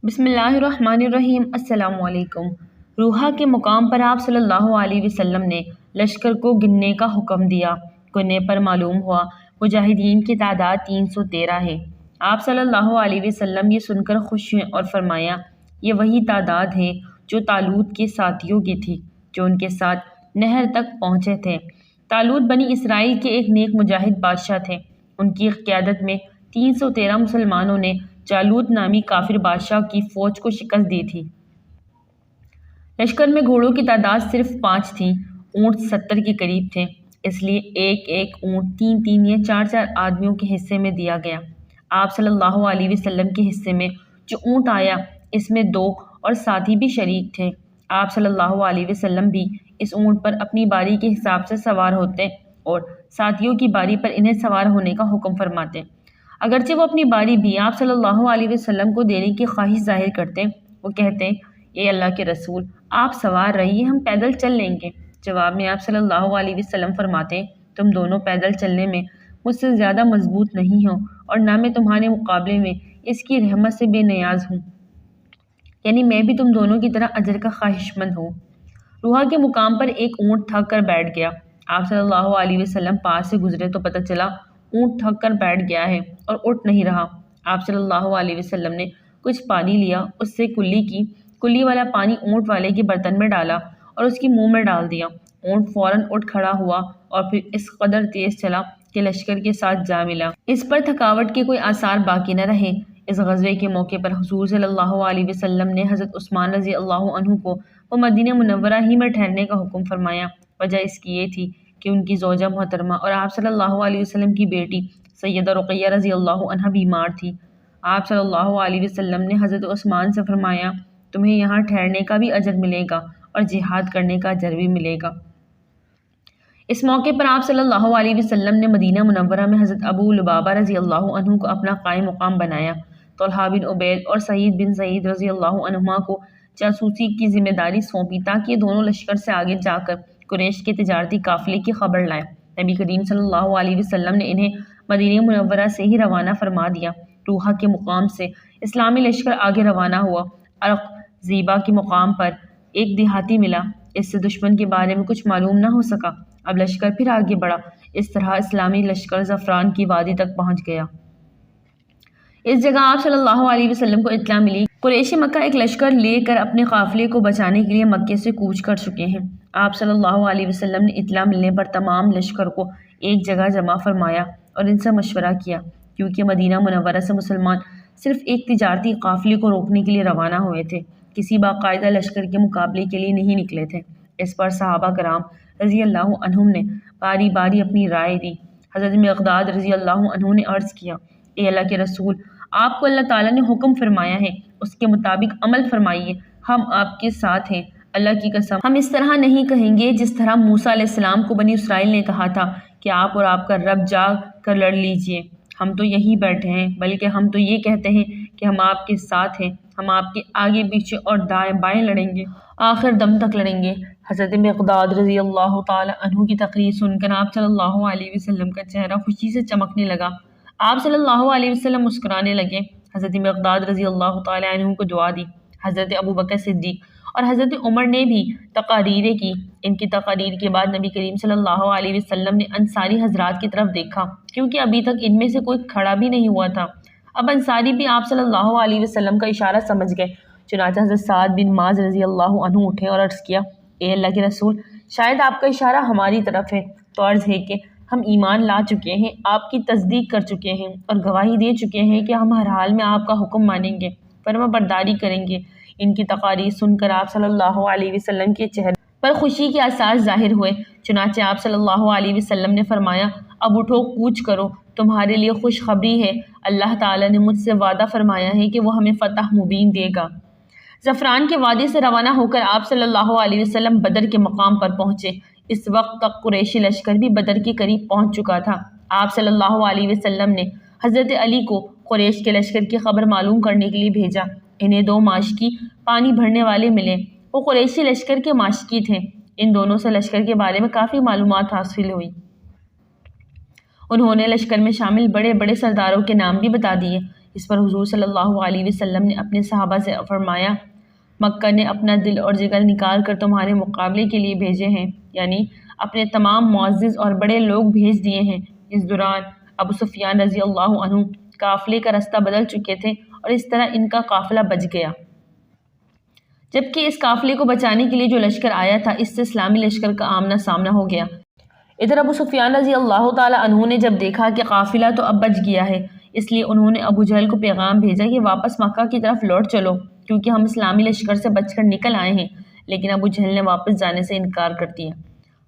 بسم اللہ الرحمن الرحیم۔ السلام علیکم۔ روحا کے مقام پر آپ صلی اللہ علیہ وسلم نے لشکر کو گننے کا حکم دیا۔ گننے پر معلوم ہوا مجاہدین کی تعداد 313 ہے۔ آپ صلی اللہ علیہ وسلم یہ سن کر خوش ہوئے اور فرمایا، یہ وہی تعداد ہے جو طالوت کے ساتھیوں کی تھی جو ان کے ساتھ نہر تک پہنچے تھے۔ طالوت بنی اسرائیل کے ایک نیک مجاہد بادشاہ تھے۔ ان کی قیادت میں 313 مسلمانوں نے جالوت نامی کافر بادشاہ کی فوج کو شکست دی تھی۔ لشکر میں گھوڑوں کی تعداد صرف 5 تھی، اونٹ 70 کے قریب تھے، اس لیے ایک ایک اونٹ 3 یا 4 آدمیوں کے حصے میں دیا گیا۔ آپ صلی اللہ علیہ وسلم کے حصے میں جو اونٹ آیا اس میں 2 اور ساتھی بھی شریک تھے۔ آپ صلی اللہ علیہ وسلم بھی اس اونٹ پر اپنی باری کے حساب سے سوار ہوتے اور ساتھیوں کی باری پر انہیں سوار ہونے کا حکم فرماتے۔ اگرچہ وہ اپنی باری بھی آپ صلی اللہ علیہ وسلم کو دینے کی خواہش ظاہر کرتے، وہ کہتے، اے اللہ کے رسول، آپ سوار رہیے، ہم پیدل چل لیں گے۔ جواب میں آپ صلی اللہ علیہ وسلم فرماتے، تم دونوں پیدل چلنے میں مجھ سے زیادہ مضبوط نہیں ہو اور نہ میں تمہارے مقابلے میں اس کی رحمت سے بے نیاز ہوں، یعنی میں بھی تم دونوں کی طرح اجر کا خواہش مند ہوں۔ روحا کے مقام پر ایک اونٹ تھک کر بیٹھ گیا۔ آپ صلی اللہ علیہ وسلم پاس سے گزرے تو پتہ چلا اونٹ تھک کر بیٹھ گیا ہے اور اٹھ نہیں رہا۔ آپ صلی اللہ علیہ وسلم نے کچھ پانی لیا، اس سے کلی والا پانی اونٹ والے کے برتن میں ڈالا اور اس کے منہ میں ڈال دیا۔ اونٹ فوراً اٹھ کھڑا ہوا اور پھر اس قدر تیز چلا کہ لشکر کے ساتھ جا ملا۔ اس پر تھکاوٹ کے کوئی آثار باقی نہ رہے۔ اس غزوے کے موقع پر حضور صلی اللہ علیہ وسلم نے حضرت عثمان رضی اللہ عنہ کو وہ مدینہ منورہ ہی میں ٹھہرنے کا حکم فرمایا۔ وجہ اس کی یہ تھی کہ ان کی زوجہ محترمہ اور آپ صلی اللہ علیہ وسلم کی بیٹی سیدہ رقیہ رضی اللہ عنہا بیمار تھی۔ آپ صلی اللہ علیہ وسلم نے حضرت عثمان سے فرمایا، تمہیں یہاں ٹھہرنے کا بھی اجر ملے گا اور جہاد کرنے کا اجر بھی ملے گا۔ اس موقع پر آپ صلی اللہ علیہ وسلم نے مدینہ منورہ میں حضرت ابو لبابہ رضی اللہ عنہ کو اپنا قائم مقام بنایا۔ طلحہ بن عبید اور سعید بن زید رضی اللہ عنہما کو جاسوسی کی ذمہ داری سونپی تاکہ یہ دونوں لشکر سے آگے جا کر قریش کے تجارتی قافلے کی خبر لائیں۔ نبی کریم صلی اللہ علیہ وسلم نے انہیں مدینہ منورہ سے ہی روانہ فرما دیا۔ روحا کے مقام سے اسلامی لشکر آگے روانہ ہوا۔ عرق زیبا کے مقام پر ایک دیہاتی ملا، اس سے دشمن کے بارے میں کچھ معلوم نہ ہو سکا۔ اب لشکر پھر آگے بڑھا، اس طرح اسلامی لشکر زعفران کی وادی تک پہنچ گیا۔ اس جگہ آپ صلی اللہ علیہ وسلم کو اطلاع ملی، قریش مکہ ایک لشکر لے کر اپنے قافلے کو بچانے کے لیے مکے سے کوچ کر چکے ہیں۔ آپ صلی اللہ علیہ وسلم نے اطلاع ملنے پر تمام لشکر کو ایک جگہ جمع فرمایا اور ان سے مشورہ کیا، کیونکہ مدینہ منورہ سے مسلمان صرف ایک تجارتی قافلے کو روکنے کے لیے روانہ ہوئے تھے، کسی باقاعدہ لشکر کے مقابلے کے لیے نہیں نکلے تھے۔ اس پر صحابہ کرام رضی اللہ عنہم نے باری باری اپنی رائے دی۔ حضرت مقداد رضی اللہ عنہ نے عرض کیا، اے اللہ کے رسول، آپ کو اللہ تعالیٰ نے حکم فرمایا ہے، اس کے مطابق عمل فرمائیے، ہم آپ کے ساتھ ہیں۔ اللہ کی قسم ہم اس طرح نہیں کہیں گے جس طرح موسیٰ علیہ السلام کو بنی اسرائیل نے کہا تھا کہ آپ اور آپ کا رب جا کر لڑ لیجئے، ہم تو یہیں بیٹھے ہیں، بلکہ ہم تو یہ کہتے ہیں کہ ہم آپ کے ساتھ ہیں، ہم آپ کے آگے پیچھے اور دائیں بائیں لڑیں گے، آخر دم تک لڑیں گے۔ حضرت مقداد رضی اللہ تعالی عنہ کی تقریر سن کر آپ صلی اللہ علیہ وسلم کا چہرہ خوشی سے چمکنے لگا۔ آپ صلی اللہ علیہ وسلم مسکرانے لگے۔ حضرت مقداد رضی اللہ تعالی عنہ کو دعا دی۔ حضرت ابوبکر صدیق اور حضرت عمر نے بھی تقاریریں کی۔ ان کی تقاریر کے بعد نبی کریم صلی اللہ علیہ وسلم نے انصاری حضرات کی طرف دیکھا، کیونکہ ابھی تک ان میں سے کوئی کھڑا بھی نہیں ہوا تھا۔ اب انصاری بھی آپ صلی اللہ علیہ وسلم کا اشارہ سمجھ گئے، چنانچہ حضرت سعد بن معاذ رضی اللہ عنہ اٹھے اور عرض کیا، اے اللہ کے رسول، شاید آپ کا اشارہ ہماری طرف ہے، تو عرض ہے کہ ہم ایمان لا چکے ہیں، آپ کی تصدیق کر چکے ہیں اور گواہی دے چکے ہیں کہ ہم ہر حال میں آپ کا حکم مانیں گے، فرما برداری کریں گے۔ ان کی تقاریر سن کر آپ صلی اللہ علیہ وسلم کے چہرے پر خوشی کے آثار ظاہر ہوئے، چنانچہ آپ صلی اللہ علیہ وسلم نے فرمایا، اب اٹھو، کوچ کرو، تمہارے لیے خوشخبری ہے، اللہ تعالیٰ نے مجھ سے وعدہ فرمایا ہے کہ وہ ہمیں فتح مبین دے گا۔ زعفران کے وادی سے روانہ ہو کر آپ صلی اللہ علیہ وسلم بدر کے مقام پر پہنچے۔ اس وقت تک قریشی لشکر بھی بدر کے قریب پہنچ چکا تھا۔ آپ صلی اللہ علیہ وسلم نے حضرت علی کو قریش کے لشکر کی خبر معلوم کرنے کے لیے بھیجا۔ انہیں 2 ماشکی پانی بھرنے والے ملے، وہ قریشی لشکر کے ماشکی تھے۔ ان دونوں سے لشکر کے بارے میں کافی معلومات حاصل ہوئی۔ انہوں نے لشکر میں شامل بڑے بڑے سرداروں کے نام بھی بتا دیے۔ اس پر حضور صلی اللہ علیہ وسلم نے اپنے صحابہ سے فرمایا مکہ نے اپنا دل اور جگر نکال کر تمہارے مقابلے کے لیے بھیجے ہیں، یعنی اپنے تمام معزز اور بڑے لوگ بھیج دیے ہیں۔ اس دوران ابو سفیان رضی اللہ عنہ قافلے کا راستہ بدل چکے تھے اور اس طرح ان کا قافلہ بچ گیا، جبکہ اس قافلے کو بچانے کے لیے جو لشکر آیا تھا اس سے اسلامی لشکر کا آمنا سامنا ہو گیا۔ ادھر ابو سفیان رضی اللہ تعالی عنہ نے جب دیکھا کہ قافلہ تو اب بچ گیا ہے، اس لیے انہوں نے ابو جہل کو پیغام بھیجا کہ واپس مکہ کی طرف لوٹ چلو، کیونکہ ہم اسلامی لشکر سے بچ کر نکل آئے ہیں۔ لیکن ابو جہل نے واپس جانے سے انکار کر دیا۔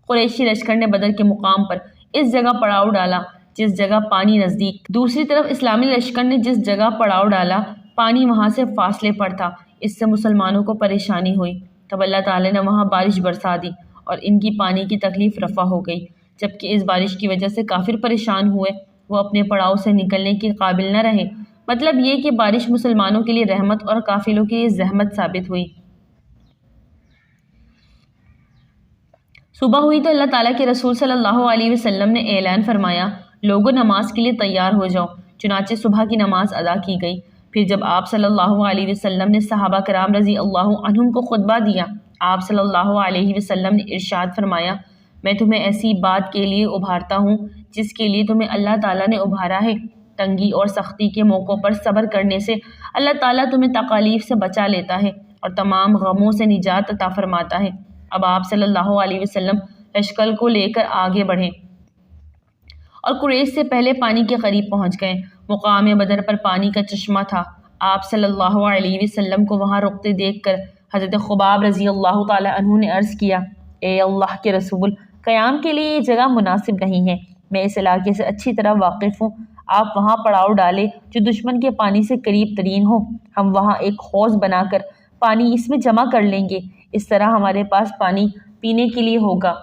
قریشی لشکر نے بدر کے مقام پر اس جگہ پڑاؤ ڈالا جس جگہ پانی نزدیک، دوسری طرف اسلامی لشکر نے جس جگہ پڑاؤ ڈالا پانی وہاں سے فاصلے پر تھا۔ اس سے مسلمانوں کو پریشانی ہوئی، تب اللہ تعالی نے وہاں بارش برسا دی اور ان کی پانی کی تکلیف رفع ہو گئی، جبکہ اس بارش کی وجہ سے کافر پریشان ہوئے، وہ اپنے پڑاؤ سے نکلنے کے قابل نہ رہے۔ مطلب یہ کہ بارش مسلمانوں کے لیے رحمت اور قافلوں کے لیے زحمت ثابت ہوئی۔ صبح ہوئی تو اللہ تعالیٰ کے رسول صلی اللہ علیہ وسلم نے اعلان فرمایا لوگوں نماز کے لیے تیار ہو جاؤ۔ چنانچہ صبح کی نماز ادا کی گئی۔ پھر جب آپ صلی اللہ علیہ وسلم نے صحابہ کرام رضی اللہ عنہم کو خطبہ دیا، آپ صلی اللہ علیہ وسلم نے ارشاد فرمایا میں تمہیں ایسی بات کے لیے ابھارتا ہوں جس کے لیے تمہیں اللہ تعالیٰ نے ابھارا ہے۔ تنگی اور سختی کے موقعوں پر صبر کرنے سے اللہ تعالیٰ تمہیں تکالیف سے بچا لیتا ہے اور تمام غموں سے نجات عطا فرماتا ہے۔ اب آپ صلی اللہ علیہ وسلم لشکر کو لے کر آگے بڑھے اور قریش سے پہلے پانی کے قریب پہنچ گئے۔ مقام بدر پر پانی کا چشمہ تھا۔ آپ صلی اللہ علیہ وسلم کو وہاں رکتے دیکھ کر حضرت خباب رضی اللہ تعالی عنہ نے عرض کیا اے اللہ کے رسول، قیام کے لیے یہ جگہ مناسب نہیں ہے، میں اس علاقے سے اچھی طرح واقف ہوں، آپ وہاں پڑاؤ ڈالے جو دشمن کے پانی سے قریب ترین ہو، ہم وہاں ایک حوض بنا کر پانی اس میں جمع کر لیں گے، اس طرح ہمارے پاس پانی پینے کے لیے ہوگا،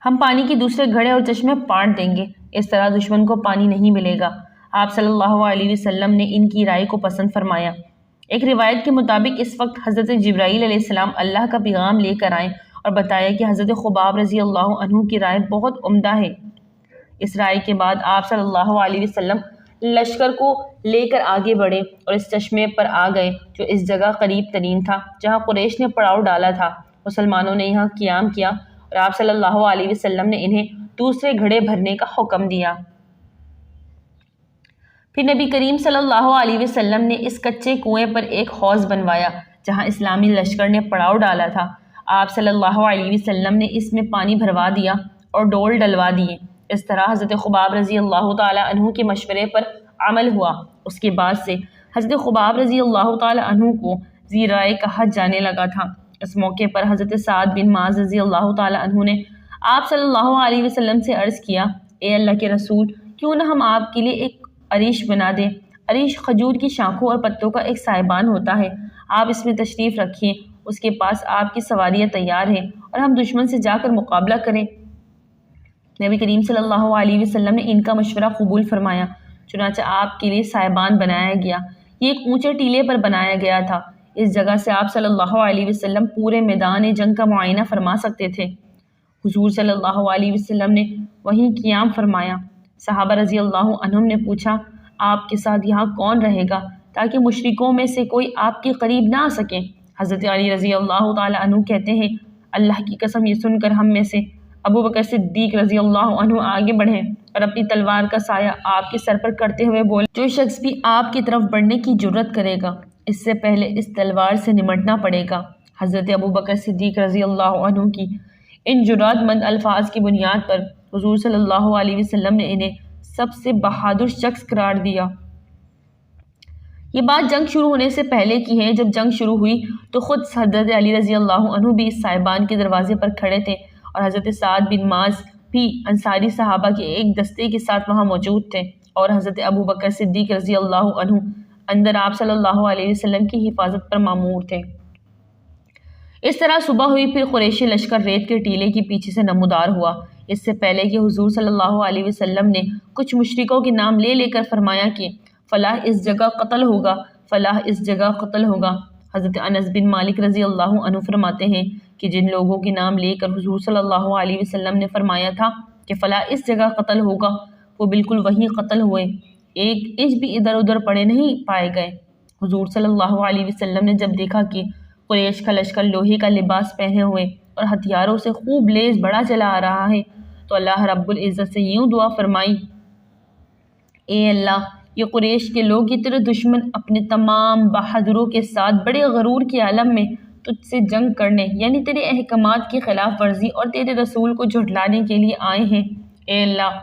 ہم پانی کے دوسرے گھڑے اور چشمے پاٹ دیں گے، اس طرح دشمن کو پانی نہیں ملے گا۔ آپ صلی اللہ علیہ وسلم نے ان کی رائے کو پسند فرمایا۔ ایک روایت کے مطابق اس وقت حضرت جبرائیل علیہ السلام اللہ کا پیغام لے کر آئے اور بتایا کہ حضرت خباب رضی اللہ عنہ کی رائے بہت عمدہ ہے۔ اس رائے کے بعد آپ صلی اللہ علیہ وسلم لشکر کو لے کر آگے بڑھے اور اس چشمے پر آ گئے جو اس جگہ قریب ترین تھا جہاں قریش نے پڑاؤ ڈالا تھا۔ مسلمانوں نے یہاں قیام کیا اور آپ صلی اللہ علیہ وسلم نے انہیں دوسرے گھڑے بھرنے کا حکم دیا۔ پھر نبی کریم صلی اللہ علیہ وسلم نے اس کچے کنویں پر ایک حوض بنوایا جہاں اسلامی لشکر نے پڑاؤ ڈالا تھا۔ آپ صلی اللہ علیہ وسلم نے اس میں پانی بھروا دیا اور ڈول ڈلوا دیے۔ اس طرح حضرت خباب رضی اللہ تعالی عنہ کے مشورے پر عمل ہوا۔ اس کے بعد سے حضرت خباب رضی اللہ تعالی عنہ کو ذی رائے کہا جانے لگا تھا۔ اس موقع پر حضرت سعد بن معاذ رضی اللہ تعالی عنہ نے آپ صلی اللہ علیہ وسلم سے عرض کیا اے اللہ کے رسول، کیوں نہ ہم آپ کے لیے ایک عریش بنا دیں۔ عریش کھجور کی شاخوں اور پتوں کا ایک سائبان ہوتا ہے، آپ اس میں تشریف رکھیں، اس کے پاس آپ کی سواریاں تیار ہیں اور ہم دشمن سے جا کر مقابلہ کریں۔ نبی کریم صلی اللہ علیہ وسلم نے ان کا مشورہ قبول فرمایا، چنانچہ آپ کے لیے سائبان بنایا گیا۔ یہ ایک اونچے ٹیلے پر بنایا گیا تھا۔ اس جگہ سے آپ صلی اللہ علیہ وسلم پورے میدان جنگ کا معائنہ فرما سکتے تھے۔ حضور صلی اللہ علیہ وسلم نے وہیں قیام فرمایا۔ صحابہ رضی اللہ عنہم نے پوچھا آپ کے ساتھ یہاں کون رہے گا تاکہ مشرکوں میں سے کوئی آپ کے قریب نہ آ سکے؟ حضرت علی رضی اللہ تعالی عنہ کہتے ہیں اللہ کی قسم یہ سن کر ہم میں سے ابو بکر صدیق رضی اللہ عنہ آگے بڑھے اور اپنی تلوار کا سایہ آپ کے سر پر کرتے ہوئے بولے جو شخص بھی آپ کی طرف بڑھنے کی جرت کرے گا اس سے پہلے اس تلوار سے نمٹنا پڑے گا۔ حضرت ابو بکر صدیق رضی اللہ عنہ کی ان جرات مند الفاظ کی بنیاد پر حضور صلی اللہ علیہ وسلم نے انہیں سب سے بہادر شخص قرار دیا۔ یہ بات جنگ شروع ہونے سے پہلے کی ہے۔ جب جنگ شروع ہوئی تو خود حضرت علی رضی اللہ عنہ بھی اس سائبان کے دروازے پر کھڑے تھے اور حضرت سعد بن معاذ بھی انصاری صحابہ کے ایک دستے کے ساتھ وہاں موجود تھے اور حضرت ابو بکر صدیق رضی اللہ عنہ اندر آپ صلی اللہ علیہ وسلم کی حفاظت پر مامور تھے۔ اس طرح صبح ہوئی، پھر قریشی لشکر ریت کے ٹیلے کے پیچھے سے نمودار ہوا۔ اس سے پہلے کہ حضور صلی اللہ علیہ وسلم نے کچھ مشرکوں کے نام لے لے کر فرمایا کہ فلاح اس جگہ قتل ہوگا، فلاح اس جگہ قتل ہوگا۔ حضرت انس بن مالک رضی اللہ عنہ فرماتے ہیں کہ جن لوگوں کے نام لے کر حضور صلی اللہ علیہ وسلم نے فرمایا تھا کہ فلاح اس جگہ قتل ہوگا، وہ بالکل وہی قتل ہوئے۔ ایک انچ بھی ادھر ادھر پڑے نہیں پائے گئے۔ حضور صلی اللہ علیہ وسلم نے جب دیکھا کہ قریش کا لشکر لوہے کا لباس پہنے ہوئے اور ہتھیاروں سے خوب لیس بڑا چلا آ رہا ہے تو اللہ رب العزت سے یوں دعا فرمائی، اے اللہ، یہ قریش کے لوگ، یہ تیرے دشمن اپنے تمام بہادروں کے ساتھ بڑے غرور کے عالم میں تجھ سے جنگ کرنے، یعنی تیرے احکامات کی خلاف ورزی اور تیرے رسول کو جھٹلانے کے لیے آئے ہیں۔ اے اللہ،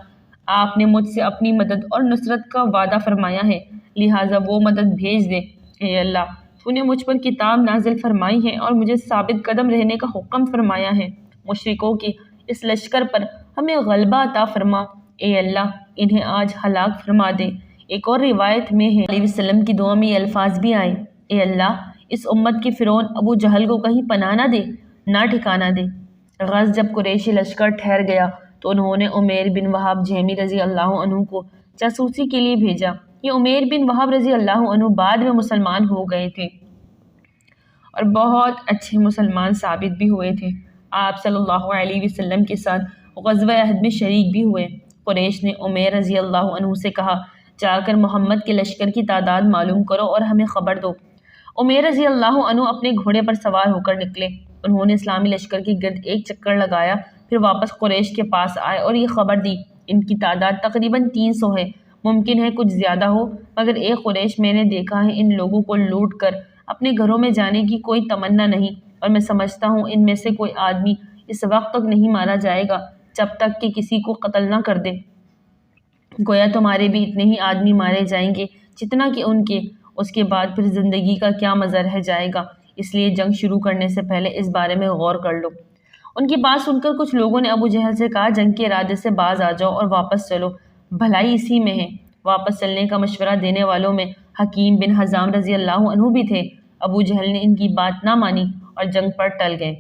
آپ نے مجھ سے اپنی مدد اور نصرت کا وعدہ فرمایا ہے، لہٰذا وہ مدد بھیج دے۔ اے اللہ، تو نے مجھ پر کتاب نازل فرمائی ہے اور مجھے ثابت قدم رہنے کا حکم فرمایا ہے۔ مشرکوں کے اس لشکر پر ہمیں غلبہ عطا فرما۔ اے اللہ، انہیں آج ہلاک فرما دے۔ ایک اور روایت میں ہے علیہ وسلم کی دعا میں یہ الفاظ بھی آئے، اے اللہ، اس امت کے فرعون ابو جہل کو کہیں پناہ نہ دے، نہ ٹھکانہ دے۔ غز جب قریشی لشکر ٹھہر گیا تو انہوں نے عمیر بن وہب جہمی رضی اللہ عنہ کو جاسوسی کے لیے بھیجا۔ یہ عمیر بن وہب رضی اللہ عنہ بعد میں مسلمان ہو گئے تھے اور بہت اچھے مسلمان ثابت بھی ہوئے تھے۔ آپ صلی اللہ علیہ وسلم کے ساتھ غزوہ احد میں شریک بھی ہوئے۔ قریش نے عمیر رضی اللہ عنہ سے کہا، جا کر محمد کے لشکر کی تعداد معلوم کرو اور ہمیں خبر دو۔ عمیر رضی اللہ عنہ اپنے گھوڑے پر سوار ہو کر نکلے۔ انہوں نے اسلامی لشکر کے گرد ایک چکر لگایا، پھر واپس قریش کے پاس آئے اور یہ خبر دی، ان کی تعداد تقریباً 300 ہے، ممکن ہے کچھ زیادہ ہو، مگر اے قریش، میں نے دیکھا ہے ان لوگوں کو لوٹ کر اپنے گھروں میں جانے کی کوئی تمنا نہیں، اور میں سمجھتا ہوں ان میں سے کوئی آدمی اس وقت تک نہیں مارا جائے گا جب تک کہ کسی کو قتل نہ کر دے۔ گویا تمہارے بھی اتنے ہی آدمی مارے جائیں گے جتنا کہ ان کے، اس کے بعد پھر زندگی کا کیا مزہ رہ جائے گا، اس لیے جنگ شروع کرنے سے پہلے اس بارے میں غور کر لو۔ ان کی بات سن کر کچھ لوگوں نے ابو جہل سے کہا، جنگ کے ارادے سے باز آ جاؤ اور واپس چلو، بھلائی اسی میں ہے۔ واپس چلنے کا مشورہ دینے والوں میں حکیم بن حزام رضی اللہ عنہ بھی تھے۔ ابو جہل نے ان کی بات نہ مانی اور جنگ پر ٹل گئے،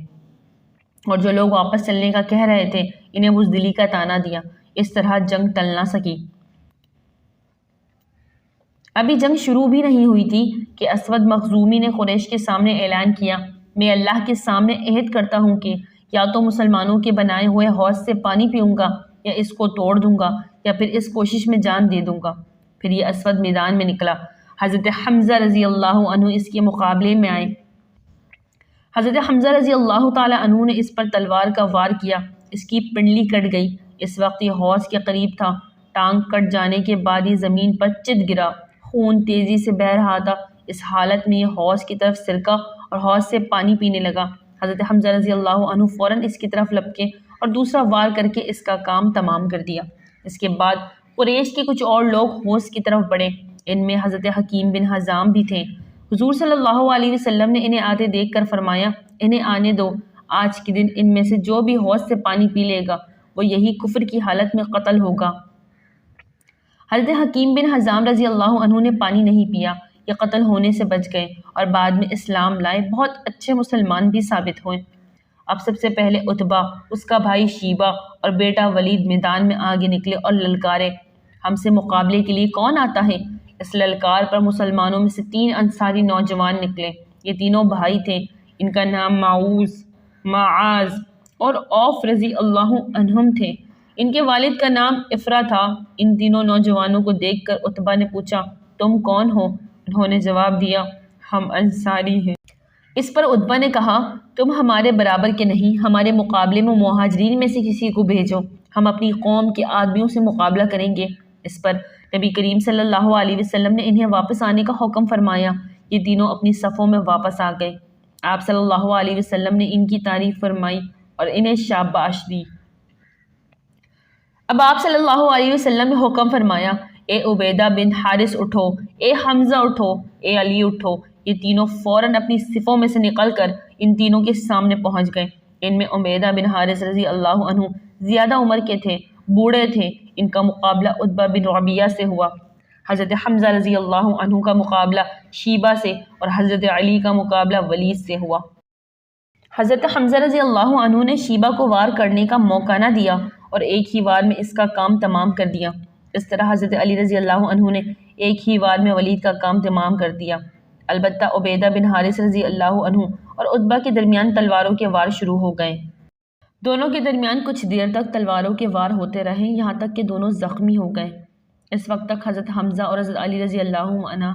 اور جو لوگ واپس چلنے کا کہہ رہے تھے انہیں بزدلی کا طعنہ دیا۔ اس طرح جنگ ٹل نہ سکی۔ ابھی جنگ شروع بھی نہیں ہوئی تھی کہ اسود مخزومی نے قریش کے سامنے اعلان کیا، میں اللہ کے سامنے عہد کرتا ہوں کہ یا تو مسلمانوں کے بنائے ہوئے حوض سے پانی پیوں گا یا اس کو توڑ دوں گا یا پھر اس کوشش میں جان دے دوں گا۔ پھر یہ اسود میدان میں نکلا۔ حضرت حمزہ رضی اللہ عنہ اس کے مقابلے میں آئے۔ حضرت حمزہ رضی اللہ تعالی عنہ نے اس پر تلوار کا وار کیا، اس کی پنڈلی کٹ گئی۔ اس وقت یہ حوض کے قریب تھا۔ ٹانگ کٹ جانے کے بعد یہ زمین پر چت گرا، خون تیزی سے بہہ رہا تھا۔ اس حالت میں یہ حوض کی طرف سرکا اور حوض سے پانی پینے لگا۔ حضرت حمزہ رضی اللہ عنہ فوراً اس کی طرف لپکے اور دوسرا وار کر کے اس کا کام تمام کر دیا۔ اس کے بعد قریش کے کچھ اور لوگ حوض کی طرف بڑھے، ان میں حضرت حکیم بن حزام بھی تھے۔ حضور صلی اللہ علیہ وسلم نے انہیں آتے دیکھ کر فرمایا، انہیں آنے دو، آج کے دن ان میں سے جو بھی حوض سے پانی پی لے گا وہ یہی کفر کی حالت میں قتل ہوگا۔ حضرت حکیم بن حزام رضی اللہ عنہ نے پانی نہیں پیا، یہ قتل ہونے سے بچ گئے اور بعد میں اسلام لائے، بہت اچھے مسلمان بھی ثابت ہوئے۔ اب سب سے پہلے عتبہ، اس کا بھائی شیبہ اور بیٹا ولید میدان میں آگے نکلے اور للکارے، ہم سے مقابلے کے لیے کون آتا ہے؟ اس للکار پر مسلمانوں میں سے 3 انصاری نوجوان نکلے۔ یہ تینوں بھائی تھے، ان کا نام معاذ اور عوف رضی اللہ عنہم تھے۔ ان کے والد کا نام افرا تھا۔ ان تینوں نوجوانوں کو دیکھ کر عتبہ نے پوچھا، تم کون ہو؟ انہوں نے جواب دیا، ہم انصاری ہیں۔ اس پر عتبہ نے کہا، تم ہمارے برابر کے نہیں، ہمارے مقابلے میں مہاجرین میں سے کسی کو بھیجو، ہم اپنی قوم کے آدمیوں سے مقابلہ کریں گے۔ اس پر نبی کریم صلی اللہ علیہ وسلم نے انہیں واپس آنے کا حکم فرمایا۔ یہ تینوں اپنی صفوں میں واپس آ گئے۔ آپ صلی اللہ علیہ وسلم نے ان کی تعریف فرمائی اور انہیں شاباش دی۔ اب آپ صلی اللہ علیہ وسلم نے حکم فرمایا، اے عبیدہ بن حارث اٹھو، اے حمزہ اٹھو، اے علی اٹھو۔ یہ تینوں فوراً اپنی صفوں میں سے نکل کر ان تینوں کے سامنے پہنچ گئے۔ ان میں عبیدہ بن حارث رضی اللہ عنہ زیادہ عمر کے تھے، بوڑھے تھے۔ ان کا مقابلہ عتبہ بن ربیعہ سے ہوا۔ حضرت حمزہ رضی اللہ عنہ کا مقابلہ شیبہ سے اور حضرت علی کا مقابلہ ولید سے ہوا۔ حضرت حمزہ رضی اللہ عنہ نے شیبہ کو وار کرنے کا موقع نہ دیا اور ایک ہی وار میں اس کا کام تمام کر دیا۔ اس طرح حضرت علی رضی اللہ عنہ نے ایک ہی وار میں ولید کا کام تمام کر دیا۔ البتہ عبیدہ بن حارث رضی اللہ عنہ اور عتبہ کے درمیان تلواروں کے وار شروع ہو گئے۔ دونوں کے درمیان کچھ دیر تک تلواروں کے وار ہوتے رہے، یہاں تک کہ دونوں زخمی ہو گئے۔ اس وقت تک حضرت حمزہ اور حضرت علی رضی اللہ عنہ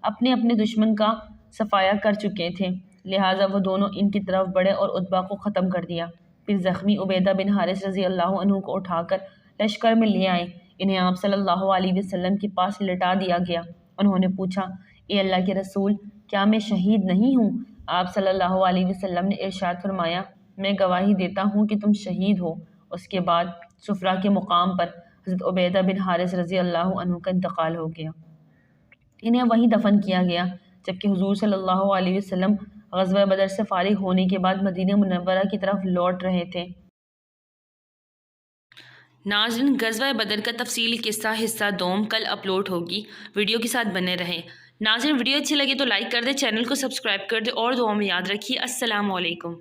اپنے اپنے دشمن کا صفایا کر چکے تھے، لہٰذا وہ دونوں ان کی طرف بڑھے اور عتبہ کو ختم کر دیا۔ پھر زخمی عبیدہ بن حارث رضی اللہ عنہ کو اٹھا کر لشکر میں لے آئے، انہیں آپ صلی اللہ علیہ وسلم کے پاس لٹا دیا گیا۔ انہوں نے پوچھا، اے اللہ کے رسول، کیا میں شہید نہیں ہوں؟ آپ صلی اللہ علیہ وسلم نے ارشاد فرمایا، میں گواہی دیتا ہوں کہ تم شہید ہو۔ اس کے بعد صفرہ کے مقام پر حضرت عبیدہ بن حارث رضی اللہ عنہ کا انتقال ہو گیا۔ انہیں وہیں دفن کیا گیا، جبکہ حضور صلی اللہ علیہ وسلم غزوہ بدر سے فارغ ہونے کے بعد مدینہ منورہ کی طرف لوٹ رہے تھے۔ ناظرین، غزوہ بدر کا تفصیلی قصہ حصہ دوم کل اپلوڈ ہوگی، ویڈیو کے ساتھ بنے رہیں۔ ناظرین، ویڈیو اچھی لگے تو لائک کر دیں، چینل کو سبسکرائب کر دیں اور دعاؤں میں یاد رکھیے۔ السلام علیکم۔